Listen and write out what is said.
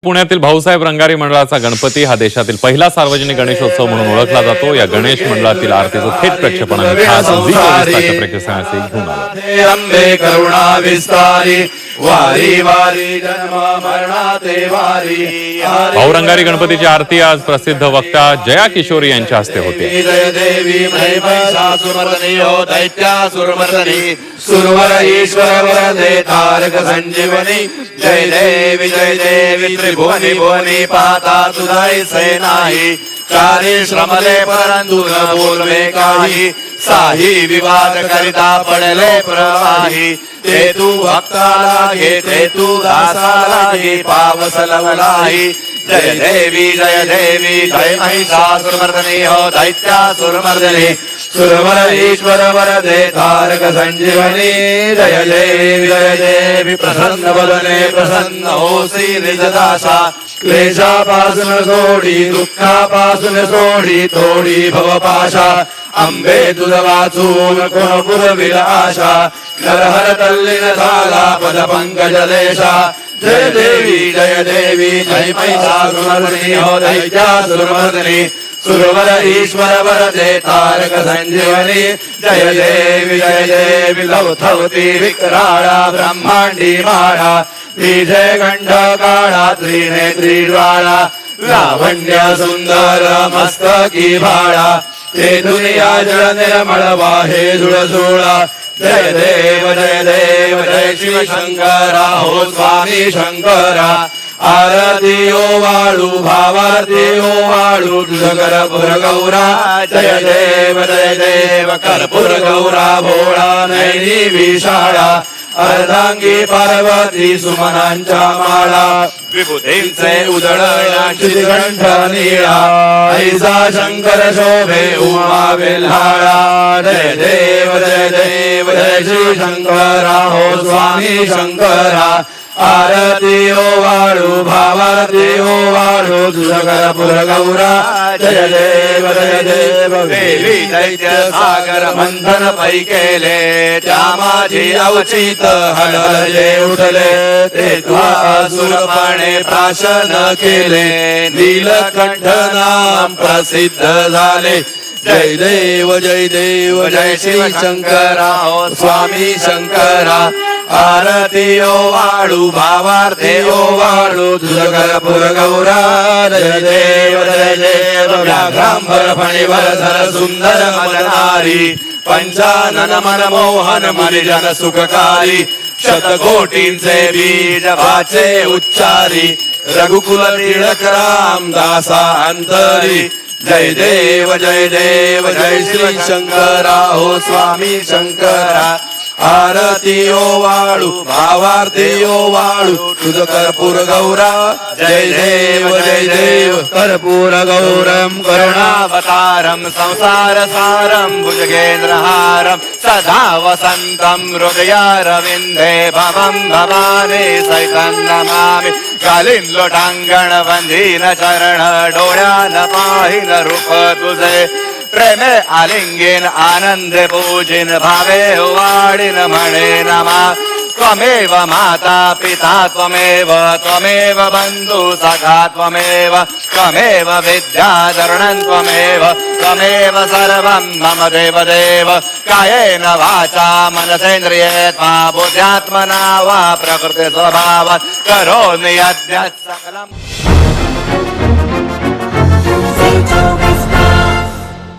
पुण्यातील भाऊसाहेब रंगारी मंडळाचा गणपती हा देशातील पहिला सार्वजनिक गणेशोत्सव म्हणून ओळखला जातो। या गणेश मंडळातील आरतीचं थेट प्रक्षेपण आम्ही खास झी 24 प्रेक्षकांसाठी घेऊन आलो। अंबे करुणा विस्तारी वारी वारी जन्म मरणाते वारी। भाऊ रंगारी गणपतीची आरती आज प्रसिद्ध वक्ता जया किशोरी यांच्या हस्ते होते। जय देवी महिषासुरमर्दिनी हो दैत्यासुरमर्दिनी सुरवर ईश्वर वरदे तारक संजीवनी। जय देवी त्रिभुवनी भुवनी पाता तुझाई सेनाही चारी श्रमले परंतु न बोलवे काही साही विवाद करिता पडले प्रवाही। ते तू भक्ताला घे ते तू दासाला घे पावस लवलाही। जय देवी जय महिषासुरमर्दिनी हो दैत्यासुरमर्दिनी सुरवर ईश्वर वरदे तारक संजीवनी। जय देवी प्रसन्न वदने प्रसन्न होसी निजदासा क्लेशापासून सोडी दुःखापासून सोडी तोडी भवपाशा। अंबे तुझ वाचून कोण पुरविल आशा नरहर तल्लीन झाला पद पंकज देशा। जय देवी जय महिषासुरमर्दिनी हो दैत्यासुरमर्दिनी सुरवर ईश्वर वरदे तारक संजीवनी। जय देवी लवथवती विकराळा ब्रह्मांडी माळा विजय गंड काळा त्रिनेत्री ज्वाळा लावण्य सुंदर मस्तकी भाळा। ते दुनिया जळ निर्मळ वाहे झुळझुळा। जय देव जय शिव शंकरा हो स्वामी शंकरा। आरती ओ वाळू भावारती ओ वाळू तुझ कर्पूर गौरा। जय देव कर्पूर गौरा भोळा नैनी विशाळा। अर्धांगी पार्वती सुमनांच्या माळा विभूतींचे उधळण श्रीकंठ निळा। ऐसा शंकर शोभे उमा वेल्हाळा। जय देव जय श्री शंकरा हो स्वामी शंकरा। आरती ओ वाळू भावारती ओ वाळू तुझ कर्पूर गौरा। जय देव देवी दैत्य सागर मंथन पै केले त्या माझी अवचित हळहळे उठले। ते असुरपणे प्राशन केले नीलकंठ नाम प्रसिद्ध झाले। जय देव जय शिव शंकरा हो स्वामी शंकरा। आरती ओ वाळू भावारती ओ वाळू तुझ कर्पूर गौरा। जय देव व्याघ्रांबर फणीवर धर सुंदर मलनारी पंचानन मनमोहन मनिजन सुखकारी। शतकोटींचे बीज वाचे उच्चारी रघुकुल टिळक रामदासा अंतरी। जय देव जय श्री शंकरा हो स्वामी शंकरा। आरती ओ वाळू भावारती ओ वाळू तुझ कर्पूर गौरा। जय देव कर्पूर गौरम करुणावतारम संसार सारम भुजगेंद्रहारम सदा वसंतम हृदयारविंदे भवं भवानी सहितं नमामि। कालीन लोटांगण वंदीन चरण डोळ्यान पाहिन रूप तुझे। प्रेमे आलिंगेन आनंदे पूजिन भावे वाडिन म्हणे नमा। त्वमेव माता पिता त्वमेव बंधु सखा त्वमेव विद्याधरणं त्वमेव सर्वं मम देव। कायेन वाचा मनसेन्द्रियेर्वा बुद्ध्यात्मना वा प्रकृति स्वभावात् करोमि यद्यत् सकलम्।